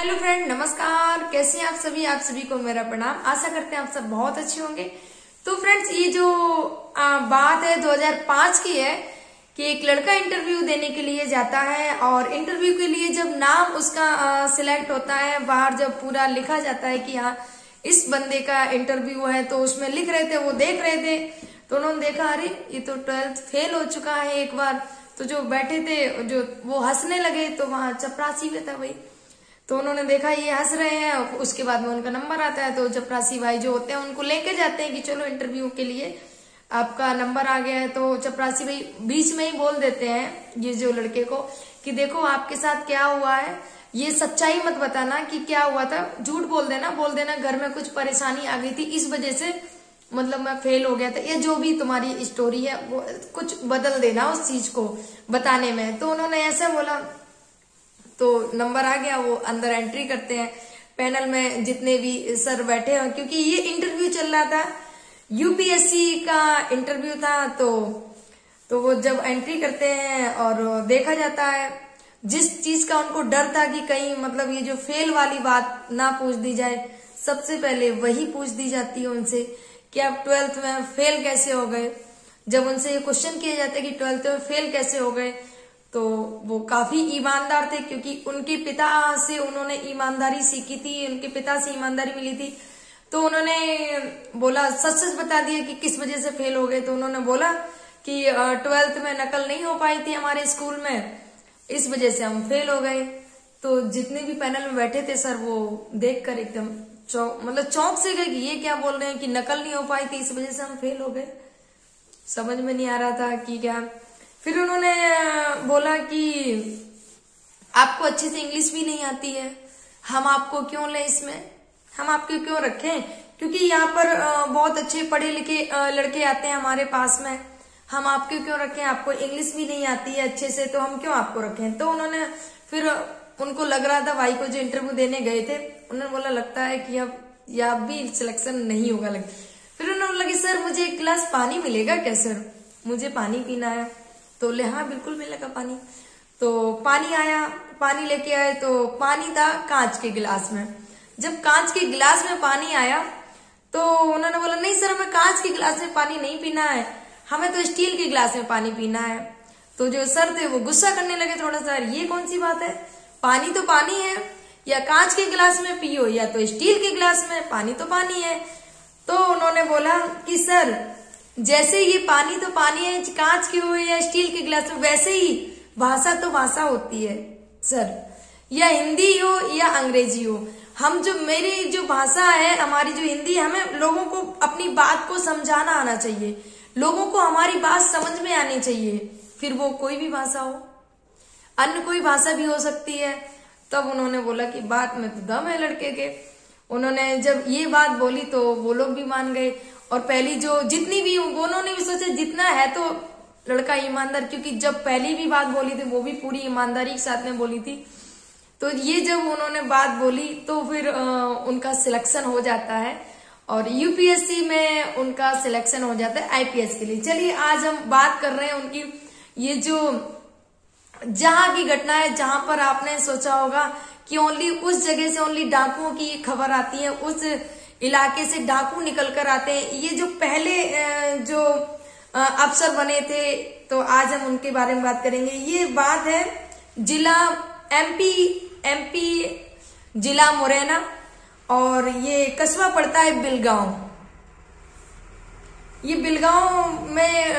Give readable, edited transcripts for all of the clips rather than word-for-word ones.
Hello friend, नमस्कार। कैसे हैं आप सभी को मेरा प्रणाम। आशा करते हैं आप सब बहुत अच्छे होंगे। तो फ्रेंड्स, ये जो बात है 2005 की है कि एक लड़का इंटरव्यू देने के लिए जाता है और इंटरव्यू के लिए जब नाम उसका सिलेक्ट होता है, बाहर जब पूरा लिखा जाता है कि हाँ इस बंदे का इंटरव्यू है, तो उसमें लिख रहे थे, वो देख रहे थे, तो उन्होंने देखा अरे ये तो 12th फेल हो चुका है एक बार। तो जो बैठे थे जो वो हंसने लगे, तो वहां चपरासी भी था भाई। तो उन्होंने देखा ये हंस रहे हैं, उसके बाद में उनका नंबर आता है, तो चपरासी भाई जो होते हैं उनको लेके जाते हैं कि चलो इंटरव्यू के लिए आपका नंबर आ गया है। तो चपरासी भाई बीच में ही बोल देते हैं ये जो लड़के को कि देखो आपके साथ क्या हुआ है, ये सच्चाई मत बताना कि क्या हुआ था, झूठ बोल देना घर में कुछ परेशानी आ गई थी, इस वजह से मतलब मैं फेल हो गया था, ये जो भी तुम्हारी स्टोरी है वो कुछ बदल देना उस चीज को बताने में। तो उन्होंने ऐसा बोला, तो नंबर आ गया, वो अंदर एंट्री करते हैं। पैनल में जितने भी सर बैठे हैं, क्योंकि ये इंटरव्यू चल रहा था, यूपीएससी का इंटरव्यू था, तो वो जब एंट्री करते हैं और देखा जाता है, जिस चीज का उनको डर था कि कहीं मतलब ये जो फेल वाली बात ना पूछ दी जाए, सबसे पहले वही पूछ दी जाती है उनसे कि आप 12th में फेल कैसे हो गए। जब उनसे ये क्वेश्चन किया जाता है कि 12th में फेल कैसे हो गए, तो वो काफी ईमानदार थे, क्योंकि उनके पिता से उन्होंने ईमानदारी सीखी थी, उनके पिता से ईमानदारी मिली थी। तो उन्होंने बोला, सच सच बता दिया कि किस वजह से फेल हो गए। तो उन्होंने बोला कि 12th में नकल नहीं हो पाई थी हमारे स्कूल में, इस वजह से हम फेल हो गए। तो जितने भी पैनल में बैठे थे सर, वो देखकर एकदम चौंक से गए कि ये क्या बोल रहे हैं कि नकल नहीं हो पाई थी, इस वजह से हम फेल हो गए। समझ में नहीं आ रहा था कि क्या। फिर उन्होंने बोला कि आपको अच्छे से इंग्लिश भी नहीं आती है, हम आपको क्यों लें इसमें, हम आपको क्यों रखें, क्योंकि यहाँ पर बहुत अच्छे पढ़े लिखे लड़के आते हैं हमारे पास में, हम आपको क्यों रखें, आपको इंग्लिश भी नहीं आती है अच्छे से, तो हम क्यों आपको रखें। तो उन्होंने फिर उनको लग रहा था, भाई को जो इंटरव्यू देने गए थे, उन्होंने बोला लगता है कि अब भी सिलेक्शन नहीं होगा। फिर उन्होंने लगी, सर मुझे एक गिलास पानी मिलेगा क्या सर, मुझे पानी पीना है। तो बोले हाँ बिल्कुल मिलेगा पानी। तो पानी आया, पानी लेके आए, तो पानी था कांच के गिलास में। जब कांच के गिलास में पानी आया, तो उन्होंने बोला नहीं सर, हमें कांच के गिलास में पानी नहीं पीना है, हमें तो स्टील के गिलास में पानी पीना है। तो जो सर थे वो गुस्सा करने लगे थोड़ा सा, ये कौन सी बात है, पानी तो पानी है, या कांच के गिलास में पियो या तो स्टील के गिलास में, पानी तो पानी है। तो उन्होंने बोला कि सर जैसे ये पानी तो पानी है, कांच की हो या स्टील के गिलास में, वैसे ही भाषा तो भाषा होती है सर, या हिंदी हो या अंग्रेजी हो, हम जो मेरी जो भाषा है, हमारी जो हिंदी, हमें लोगों को अपनी बात को समझाना आना चाहिए, लोगों को हमारी बात समझ में आनी चाहिए, फिर वो कोई भी भाषा हो, अन्य कोई भाषा भी हो सकती है। तब उन्होंने बोला कि बात में तो दम है लड़के के। उन्होंने जब ये बात बोली तो वो लोग भी मान गए, और पहली जो जितनी भी, उन्होंने भी सोचा जितना है तो लड़का ईमानदार, क्योंकि जब पहली भी बात बोली थी वो भी पूरी ईमानदारी के साथ में बोली थी। तो ये जब उन्होंने बात बोली तो फिर उनका सिलेक्शन हो जाता है, और यूपीएससी में उनका सिलेक्शन हो जाता है आईपीएस के लिए। चलिए आज हम बात कर रहे हैं उनकी ये जो जहां की घटना है, जहां पर आपने सोचा होगा कि ओनली उस जगह से ओनली डाकुओं की खबर आती है, उस इलाके से डाकू निकल कर आते हैं। ये जो पहले जो अफसर बने थे, तो आज हम उनके बारे में बात करेंगे। ये बात है जिला एमपी जिला मुरैना, और ये कस्बा पड़ता है बिलगांव। ये बिलगांव में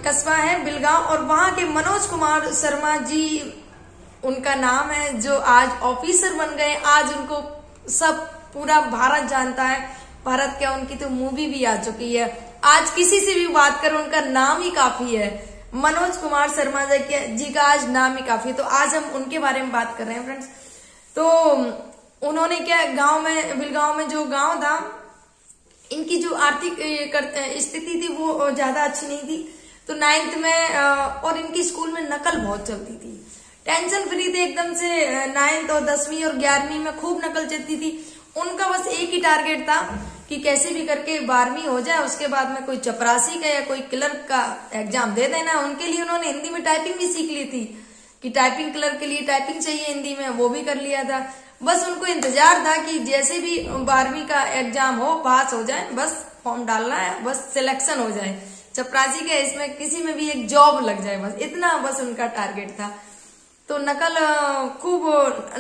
कस्बा है बिलगांव, और वहां के मनोज कुमार शर्मा जी उनका नाम है, जो आज ऑफिसर बन गए। आज उनको सब पूरा भारत जानता है, भारत क्या, उनकी तो मूवी भी आ चुकी है। आज किसी से भी बात करो उनका नाम ही काफी है, मनोज कुमार शर्मा जी का आज नाम ही काफी है। तो आज हम उनके बारे में बात कर रहे हैं फ्रेंड्स। तो उन्होंने क्या, गांव में, बिलगांव में जो गांव था, इनकी जो आर्थिक स्थिति थी वो ज्यादा अच्छी नहीं थी। तो 9th में और इनकी स्कूल में नकल बहुत चलती थी, टेंशन फ्री थे एकदम से। 9th और 10वीं और 11वीं में खूब नकल चलती थी। उनका बस एक ही टारगेट था कि कैसे भी करके 12वीं हो जाए, उसके बाद में कोई चपरासी का या कोई क्लर्क का एग्जाम दे देना। उनके लिए उन्होंने हिंदी में टाइपिंग भी सीख ली थी कि टाइपिंग क्लर्क के लिए टाइपिंग चाहिए हिंदी में, वो भी कर लिया था। बस उनको इंतजार था कि जैसे भी 12वीं का एग्जाम हो, पास हो जाए, बस फॉर्म डालना है, बस सिलेक्शन हो जाए चपरासी के, इसमें किसी में भी एक जॉब लग जाए, बस इतना बस उनका टारगेट था। तो नकल खूब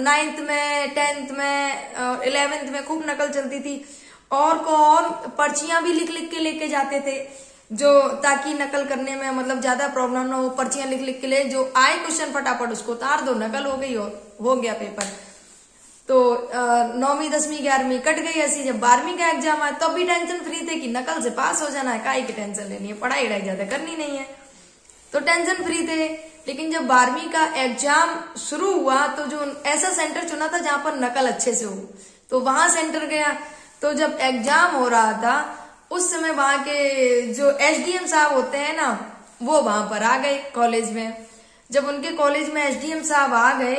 9th में, 10th में, 11th में खूब नकल चलती थी। और को और पर्चियां भी लिख लिख के लेके जाते थे, जो ताकि नकल करने में मतलब ज्यादा प्रॉब्लम ना हो। पर्चियां लिख लिख के ले, जो आए क्वेश्चन फटाफट उसको उतार दो, नकल हो गई, हो गया पेपर। तो 9वीं 10वीं 11वीं कट गई ऐसी। जब 12वीं का एग्जाम आया तब भी टेंशन फ्री थे कि नकल से पास हो जाना है, काहे की टेंशन लेनी है, पढ़ाई ज्यादा करनी नहीं है, तो टेंशन फ्री थे। लेकिन जब 12वीं का एग्जाम शुरू हुआ तो जो ऐसा सेंटर चुना था जहां पर नकल अच्छे से हो, तो वहां सेंटर गया। तो जब एग्जाम हो रहा था उस समय वहां के जो एसडीएम साहब होते हैं ना, वो वहां पर आ गए कॉलेज में। जब उनके कॉलेज में एसडीएम साहब आ गए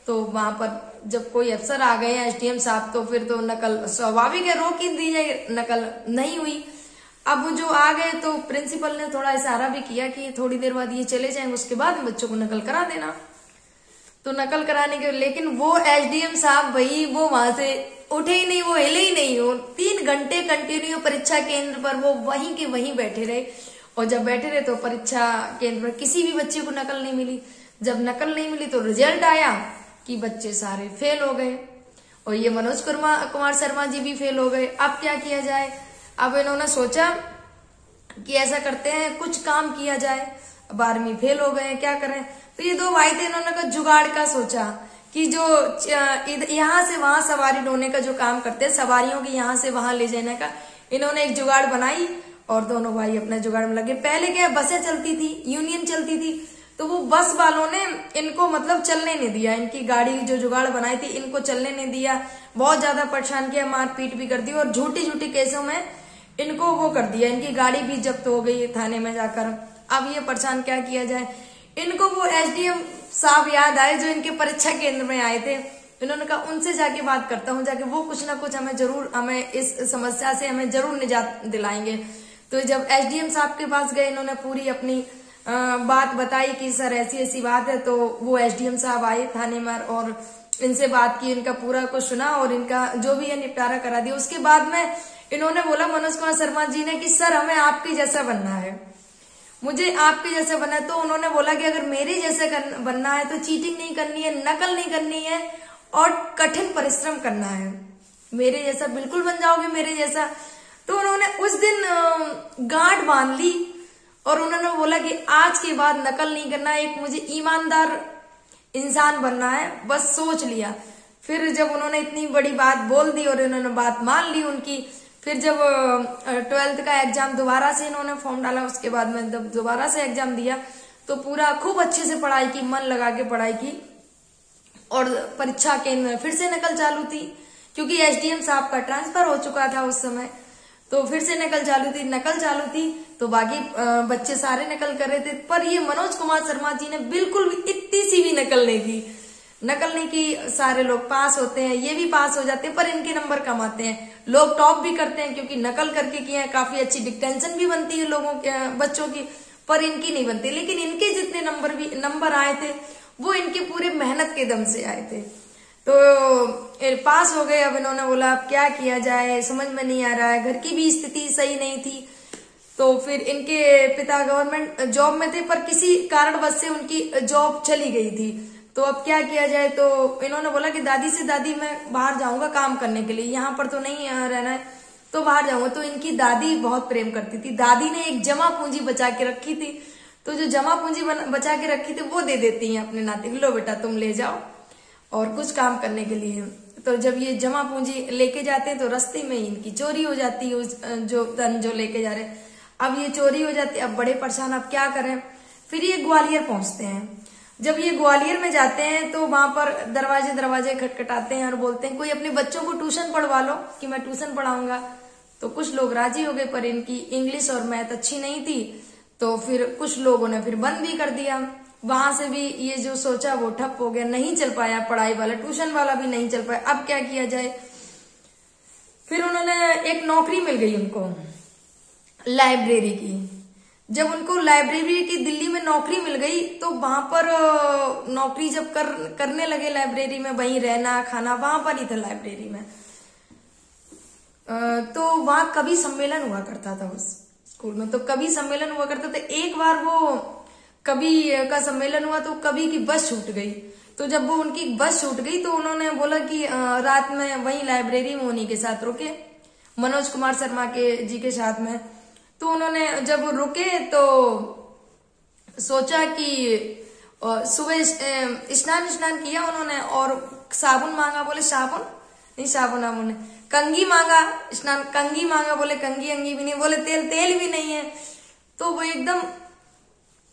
तो वहां पर जब कोई अफसर आ गए एसडीएम साहब, तो फिर तो नकल स्वाभाविक है, रोक ही दी जाए, नकल नहीं हुई। अब वो जो आ गए तो प्रिंसिपल ने थोड़ा इशारा भी किया कि थोड़ी देर बाद ये चले जाएंगे, उसके बाद बच्चों को नकल करा देना। तो नकल कराने के, लेकिन वो एसडीएम साहब भाई वो वहां से उठे ही नहीं, वो हिले ही नहीं। हो 3 घंटे कंटिन्यू परीक्षा केंद्र पर वो वहीं के वहीं बैठे रहे। और जब बैठे रहे तो परीक्षा केंद्र पर किसी भी बच्चे को नकल नहीं मिली। जब नकल नहीं मिली तो रिजल्ट आया कि बच्चे सारे फेल हो गए, और ये मनोज कुमार शर्मा जी भी फेल हो गए। अब क्या किया जाए? अब इन्होंने सोचा कि ऐसा करते हैं, कुछ काम किया जाए। 12वीं फेल हो गए, क्या करें? तो ये 2 भाई थे, इन्होंने का जुगाड़ का सोचा कि जो यहाँ से वहां सवारी ढोने का जो काम करते हैं, सवारियों की यहाँ से वहां ले जाने का, इन्होंने एक जुगाड़ बनाई और दोनों भाई अपने जुगाड़ में लगे। पहले क्या बसें चलती थी, यूनियन चलती थी, तो वो बस वालों ने इनको मतलब चलने नहीं दिया, इनकी गाड़ी जो जुगाड़ बनाई थी इनको चलने नहीं दिया, बहुत ज्यादा परेशान किया, मारपीट भी कर दी, और झूठी झूठी केसों में इनको वो कर दिया, इनकी गाड़ी भी जब्त हो गई थाने में जाकर। अब ये परेशान, क्या किया जाए? इनको वो एसडीएम साहब याद आए जो इनके परीक्षा केंद्र में आए थे। इन्होंने कहा उनसे जाके बात करता हूँ, जाके वो कुछ ना कुछ हमें इस समस्या से हमें जरूर निजात दिलाएंगे। तो जब एसडीएम साहब के पास गए, इन्होंने पूरी अपनी बात बताई कि सर ऐसी ऐसी बात है। तो वो एसडीएम साहब आए थाने में और इनसे बात की, इनका पूरा कुछ सुना और इनका जो भी है निपटारा करा दिया। उसके बाद में इन्होंने बोला मनोज कुमार शर्मा जी ने कि सर हमें आपके जैसा बनना है, मुझे आपके जैसा बनना है। तो उन्होंने बोला कि अगर मेरे जैसे बनना है तो चीटिंग नहीं करनी है, नकल नहीं करनी है और कठिन परिश्रम करना है। मेरे जैसा बिल्कुल बन जाओगे, मेरे जैसा। तो उन्होंने उस दिन गांठ बांध ली और उन्होंने बोला कि आज के बाद नकल नहीं करना है, एक मुझे ईमानदार इंसान बनना है, बस सोच लिया। फिर जब उन्होंने इतनी बड़ी बात बोल दी और इन्होंने बात मान ली उनकी, फिर जब 12th का एग्जाम दोबारा से इन्होंने फॉर्म डाला, उसके बाद में जब दोबारा से एग्जाम दिया तो पूरा खूब अच्छे से पढ़ाई की, मन लगा के पढ़ाई की। और परीक्षा केंद्र में फिर से नकल चालू थी, क्योंकि एसडीएम साहब का ट्रांसफर हो चुका था उस समय। तो फिर से नकल चालू थी तो बाकी बच्चे सारे नकल कर रहे थे, पर ये मनोज कुमार शर्मा जी ने बिल्कुल भी इतनी सी भी नकल नहीं की। सारे लोग पास होते हैं, ये भी पास हो जाते हैं, पर इनके नंबर कम आते हैं। लोग टॉप भी करते हैं क्योंकि नकल करके किए हैं, काफी अच्छी डिक्टेंशन भी बनती है लोगों के, बच्चों की, पर इनकी नहीं बनती। लेकिन इनके जितने नंबर आए थे वो इनकी पूरी मेहनत के दम से आए थे। तो पास हो गए। अब इन्होंने बोला अब क्या किया जाए, समझ में नहीं आ रहा है, घर की भी स्थिति सही नहीं थी। तो फिर इनके पिता गवर्नमेंट जॉब में थे, पर किसी कारणवश से उनकी जॉब चली गई थी। तो अब क्या किया जाए? तो इन्होंने बोला कि दादी मैं बाहर जाऊंगा काम करने के लिए, यहाँ पर तो नहीं रहना है, तो बाहर जाऊंगा। तो इनकी दादी बहुत प्रेम करती थी, दादी ने एक जमा पूंजी बचा के रखी थी। तो जो जमा पूंजी बचा के रखी थी वो दे देती है अपने नाते, लो बेटा तुम ले जाओ और कुछ काम करने के लिए। तो जब ये जमा पूंजी लेके जाते हैं तो रास्ते में इनकी चोरी हो जाती है, जो धन जो लेके जा रहे हैं। अब ये चोरी हो जाती है, अब बड़े परेशान, अब क्या करें? फिर ये ग्वालियर पहुंचते हैं। जब ये ग्वालियर में जाते हैं तो वहां पर दरवाजे खटखटाते हैं और बोलते हैं कोई अपने बच्चों को ट्यूशन पढ़वा लो कि मैं ट्यूशन पढ़ाऊंगा। तो कुछ लोग राजी हो गए, पर इनकी इंग्लिश और मैथ अच्छी नहीं थी, तो फिर कुछ लोगों ने फिर बंद भी कर दिया। वहां से भी ये जो सोचा वो ठप हो गया, नहीं चल पाया, पढ़ाई वाला ट्यूशन वाला भी नहीं चल पाया। अब क्या किया जाए? फिर उन्होंने एक नौकरी मिल गई उनको लाइब्रेरी की। जब उनको लाइब्रेरी की दिल्ली में नौकरी मिल गई तो वहां पर नौकरी जब करने लगे लाइब्रेरी में, वहीं रहना खाना वहां पर ही था लाइब्रेरी में। तो वहां कवि सम्मेलन हुआ करता था उस स्कूल में, तो कवि सम्मेलन हुआ करता था। एक बार वो कवि का सम्मेलन हुआ तो कवि की बस छूट गई। तो जब वो उनकी बस छूट गई तो उन्होंने बोला कि रात में वहीं लाइब्रेरी में उन्हीं के साथ रुके, मनोज कुमार शर्मा के जी के साथ में। तो उन्होंने जब रुके तो सोचा कि सुबह स्नान किया उन्होंने और साबुन मांगा, बोले साबुन नहीं, साबुन उन्होंने कंघी मांगा, स्नान कंघी मांगा, बोले कंघी अंगी भी नहीं, बोले तेल भी नहीं है। तो वो एकदम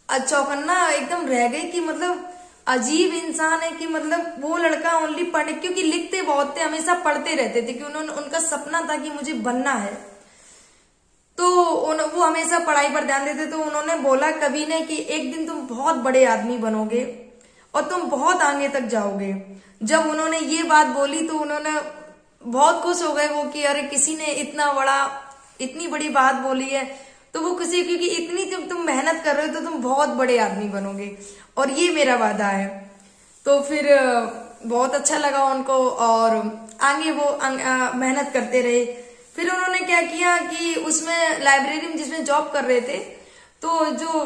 चौकन्ना एकदम रह गई कि मतलब अजीब इंसान है कि मतलब वो लड़का ओनली पढ़ने, क्योंकि लिखते बहुत थे, हमेशा पढ़ते रहते थे कि उनका सपना था कि मुझे बनना है, तो वो हमेशा पढ़ाई पर ध्यान देते। तो उन्होंने बोला कवि ने कि एक दिन तुम बहुत बड़े आदमी बनोगे और तुम बहुत आगे तक जाओगे। जब उन्होंने ये बात बोली तो उन्होंने बहुत खुश हो गए वो कि अरे किसी ने इतनी बड़ी बात बोली है। तो वो खुशी, क्योंकि इतनी तुम मेहनत कर रहे हो तो तुम बहुत बड़े आदमी बनोगे और ये मेरा वादा है। तो फिर बहुत अच्छा लगा उनको और आगे वो मेहनत करते रहे। फिर उन्होंने क्या किया कि उसमें लाइब्रेरी में जिसमें जॉब कर रहे थे, तो जो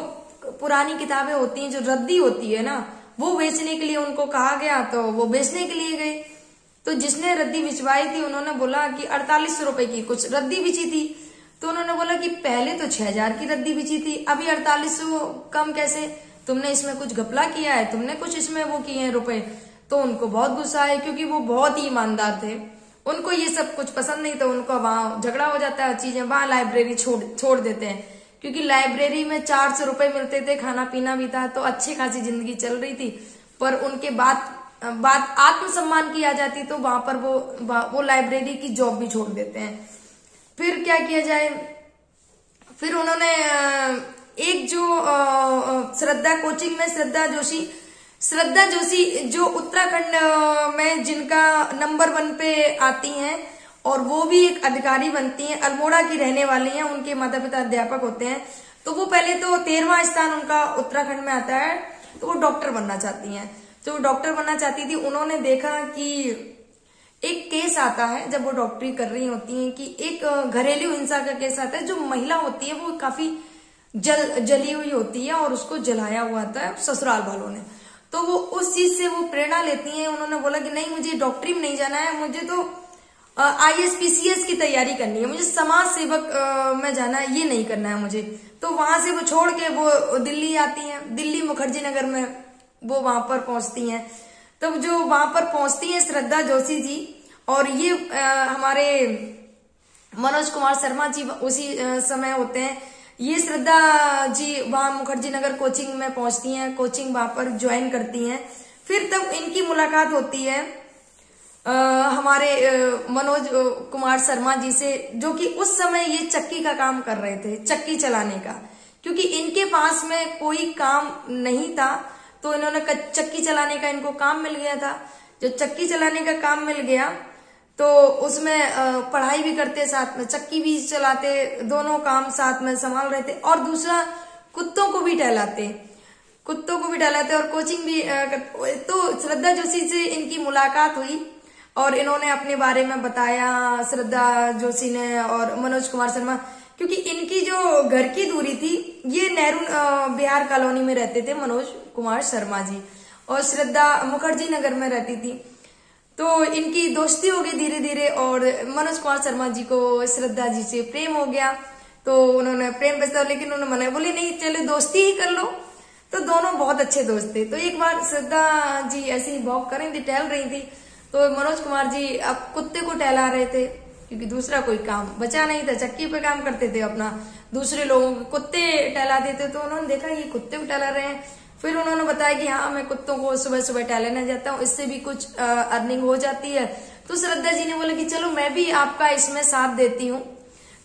पुरानी किताबें होती हैं, जो रद्दी होती है ना, वो बेचने के लिए उनको कहा गया, तो वो बेचने के लिए गए। तो जिसने रद्दी बिछवाई थी उन्होंने बोला कि 4800 रुपए की कुछ रद्दी बिछी थी। तो उन्होंने बोला कि पहले तो 6000 की रद्दी बिछी थी, अभी 4800 कम कैसे, तुमने इसमें कुछ घपला किया है, तुमने कुछ इसमें वो किए हैं रुपए। तो उनको बहुत गुस्सा आया, क्योंकि वो बहुत ही ईमानदार थे, उनको ये सब कुछ पसंद नहीं था। उनको वहां झगड़ा हो जाता है, चीजें वहां लाइब्रेरी छोड़ देते हैं, क्योंकि लाइब्रेरी में 400 रुपए मिलते थे, खाना पीना भी था, तो अच्छी खासी जिंदगी चल रही थी। पर उनके बात आत्मसम्मान की आ जाती तो वहां पर वो लाइब्रेरी की जॉब भी छोड़ देते हैं। फिर क्या किया जाए, फिर उन्होंने एक जो श्रद्धा कोचिंग में श्रद्धा जोशी जो उत्तराखंड में जिनका नंबर 1 पे आती हैं और वो भी एक अधिकारी बनती हैं, अल्मोड़ा की रहने वाली हैं, उनके माता पिता अध्यापक होते हैं। तो वो पहले तो 13वां स्थान उनका उत्तराखंड में आता है, तो वो डॉक्टर बनना चाहती हैं। तो डॉक्टर बनना चाहती थी, उन्होंने देखा कि एक केस आता है जब वो डॉक्टरी कर रही होती हैं कि एक घरेलू हिंसा का केस आता है। जो महिला होती है वो काफी जली हुई होती है और उसको जलाया हुआ था ससुराल वालों ने। तो वो उस चीज से वो प्रेरणा लेती हैं। उन्होंने बोला कि नहीं, मुझे डॉक्टरी में नहीं जाना है, मुझे तो ISPCS की तैयारी करनी है, मुझे समाज सेवक में जाना है, ये नहीं करना है मुझे। तो वहां से वो छोड़ के वो दिल्ली आती हैं, दिल्ली मुखर्जी नगर में वो वहां पर पहुंचती हैं। तब जो वहां पर पहुंचती हैं श्रद्धा जोशी जी, और ये हमारे मनोज कुमार शर्मा जी उसी समय होते हैं। ये श्रद्धा जी वहां मुखर्जी नगर कोचिंग में पहुंचती हैं, कोचिंग वहां पर ज्वाइन करती हैं। फिर तब इनकी मुलाकात होती है हमारे मनोज कुमार शर्मा जी से, जो कि उस समय ये चक्की का काम कर रहे थे, चक्की चलाने का, क्योंकि इनके पास में कोई काम नहीं था। तो इन्होंने चक्की चलाने का इनको काम मिल गया था। जो चक्की चलाने का काम मिल गया तो उसमें पढ़ाई भी करते, साथ में चक्की भी चलाते, दोनों काम साथ में संभाल रहे थे। और दूसरा कुत्तों को भी टहलाते और कोचिंग भी। तो श्रद्धा जोशी से इनकी मुलाकात हुई और इन्होंने अपने बारे में बताया, श्रद्धा जोशी ने और मनोज कुमार शर्मा, क्योंकि इनकी जो घर की दूरी थी, ये नेहरू बिहार कॉलोनी में रहते थे मनोज कुमार शर्मा जी, और श्रद्धा मुखर्जी नगर में रहती थी। तो इनकी दोस्ती हो गई धीरे धीरे, और मनोज कुमार शर्मा जी को श्रद्धा जी से प्रेम हो गया। तो उन्होंने प्रेम प्रस्ताव, लेकिन उन्होंने मना, बोले नहीं चलो दोस्ती ही कर लो। तो दोनों बहुत अच्छे दोस्त थे। तो एक बार श्रद्धा जी ऐसे ही वॉक कर रही थी, टहल रही थी, तो मनोज कुमार जी अब कुत्ते को टहला रहे थे, क्योंकि दूसरा कोई काम बचा नहीं था, चक्की पे काम करते थे अपना, दूसरे लोगों के कुत्ते टहलाते थे। तो उन्होंने देखा ये कुत्ते को टहला रहे हैं। फिर उन्होंने बताया कि हाँ, मैं कुत्तों को सुबह सुबह टहलाने जाता हूँ, इससे भी कुछ अर्निंग हो जाती है। तो श्रद्धा जी ने बोला कि चलो मैं भी आपका इसमें साथ देती हूँ।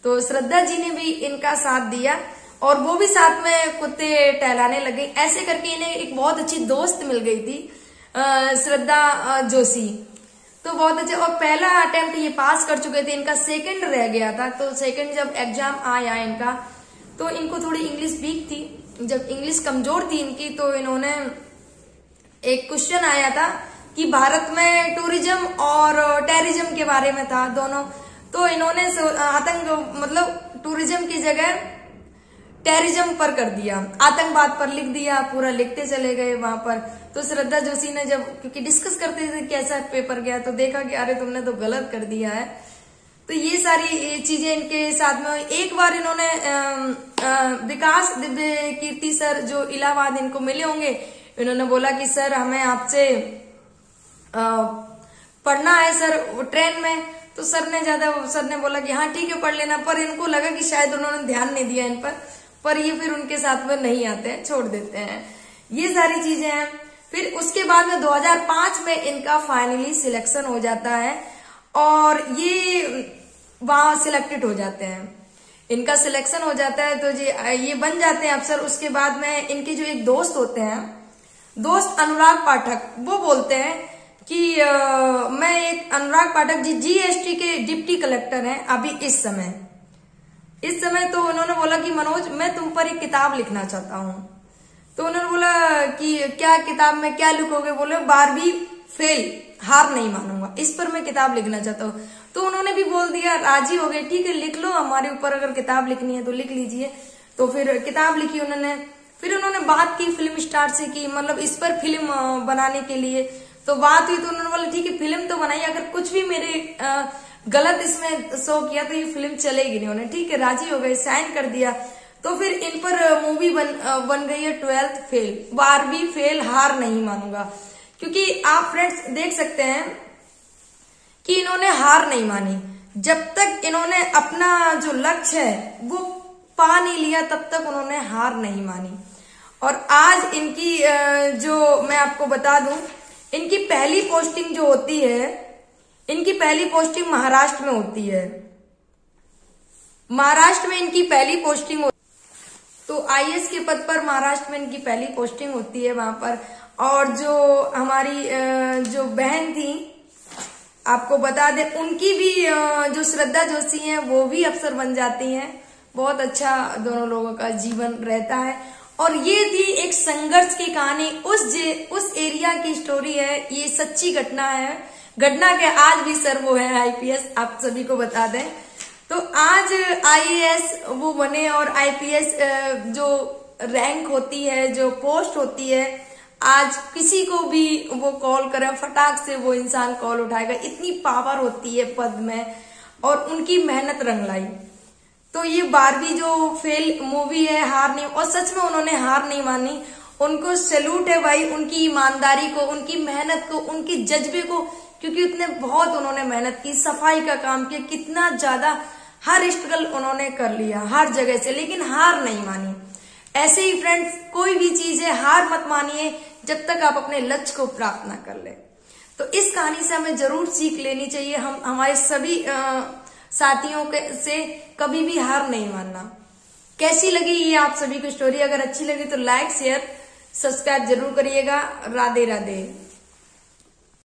तो श्रद्धा जी ने भी इनका साथ दिया और वो भी साथ में कुत्ते टहलाने लगे। ऐसे करके इन्हें एक बहुत अच्छी दोस्त मिल गई थी श्रद्धा जोशी। तो बहुत अच्छा, और पहला अटेम्प्ट ये पास कर चुके थे, इनका सेकंड रह गया था। तो सेकंड जब एग्जाम आया इनका, तो इनको थोड़ी इंग्लिश वीक थी। जब इंग्लिश कमजोर थी इनकी, तो इन्होंने एक क्वेश्चन आया था कि भारत में टूरिज्म और टेररिज्म के बारे में था दोनों, तो इन्होंने आतंक मतलब टूरिज्म की जगह टेररिज्म पर कर दिया, आतंकवाद पर लिख दिया, पूरा लिखते चले गए वहां पर। तो श्रद्धा जोशी ने जब क्योंकि डिस्कस करते थे कैसा पेपर गया, तो देखा कि अरे तुमने तो गलत कर दिया है। तो ये सारी चीजें इनके साथ में। एक बार इन्होंने विकास दिव्य कीर्ति सर जो इलाहाबाद इनको मिले होंगे, इन्होंने बोला कि सर हमें आपसे पढ़ना है सर ट्रेन में। तो सर ने बोला कि हाँ ठीक है पढ़ लेना, पर इनको लगा कि शायद उन्होंने ध्यान नहीं दिया इन पर ये फिर उनके साथ में नहीं आते हैं, छोड़ देते हैं। ये सारी चीजें हैं। फिर उसके बाद में 2005 में इनका फाइनली सिलेक्शन हो जाता है और ये वहां सिलेक्टेड हो जाते हैं, इनका सिलेक्शन हो जाता है, तो ये बन जाते हैं अफसर। उसके बाद में इनके जो एक दोस्त होते हैं, दोस्त अनुराग पाठक, वो बोलते हैं कि मैं एक अनुराग पाठक जी जीएसटी के डिप्टी कलेक्टर हैं अभी इस समय। तो उन्होंने बोला कि मनोज मैं तुम पर एक किताब लिखना चाहता हूं। तो उन्होंने बोला कि क्या किताब में क्या लिखोगे? बोले 12वीं फेल, हार नहीं मानूंगा, इस पर मैं किताब लिखना चाहता हूँ। तो उन्होंने भी बोल दिया, राजी हो गए, ठीक है लिख लो, हमारे ऊपर अगर किताब लिखनी है तो लिख लीजिए। तो फिर किताब लिखी उन्होंने। फिर उन्होंने बात की फिल्म स्टार से की मतलब इस पर फिल्म बनाने के लिए। तो बात हुई तो उन्होंने बोला ठीक है फिल्म तो बनाई, अगर कुछ भी मेरे गलत इसमें शो किया तो ये फिल्म चलेगी नहीं। उन्होंने ठीक है राजी हो गए, साइन कर दिया। तो फिर इन पर मूवी बन गई है 12th फेल, 12वीं फेल, हार नहीं मानूंगा। क्योंकि आप फ्रेंड्स देख सकते हैं कि इन्होंने हार नहीं मानी। जब तक इन्होंने अपना जो लक्ष्य है वो पा नहीं लिया तब तक उन्होंने हार नहीं मानी। और आज इनकी जो मैं आपको बता दूं, इनकी पहली पोस्टिंग जो होती है, इनकी पहली पोस्टिंग महाराष्ट्र में होती है। महाराष्ट्र में इनकी पहली पोस्टिंग तो आईएएस के पद पर महाराष्ट्र में इनकी पहली पोस्टिंग होती है वहां पर। और जो हमारी जो बहन थी आपको बता दें, उनकी भी जो श्रद्धा जोशी हैं वो भी अफसर बन जाती हैं। बहुत अच्छा दोनों लोगों का जीवन रहता है। और ये थी एक संघर्ष की कहानी, उस एरिया की स्टोरी है, ये सच्ची घटना है। घटना के आज भी सर वो है आईपीएस, आप सभी को बता दें। तो आज आईएएस वो बने और आईपीएस जो रैंक होती है, जो पोस्ट होती है, आज किसी को भी वो कॉल करे फटाक से वो इंसान कॉल उठाएगा, इतनी पावर होती है पद में। और उनकी मेहनत रंग लाई। तो ये 12वीं जो फेल मूवी है, हार नहीं, और सच में उन्होंने हार नहीं मानी। उनको सैल्यूट है भाई, उनकी ईमानदारी को, उनकी मेहनत को, उनकी जज्बे को, क्योंकि उतने बहुत उन्होंने मेहनत की, सफाई का काम किया, कितना ज्यादा हर स्ट्रगल उन्होंने कर लिया हर जगह से, लेकिन हार नहीं मानी। ऐसे ही फ्रेंड्स कोई भी चीज है, हार मत मानिए जब तक आप अपने लक्ष्य को प्राप्त ना कर ले। तो इस कहानी से हमें जरूर सीख लेनी चाहिए। हम हमारे सभी साथियों से कभी भी हार नहीं मानना। कैसी लगी ये आप सभी को स्टोरी? अगर अच्छी लगी तो लाइक शेयर सब्सक्राइब जरूर करिएगा। राधे राधे।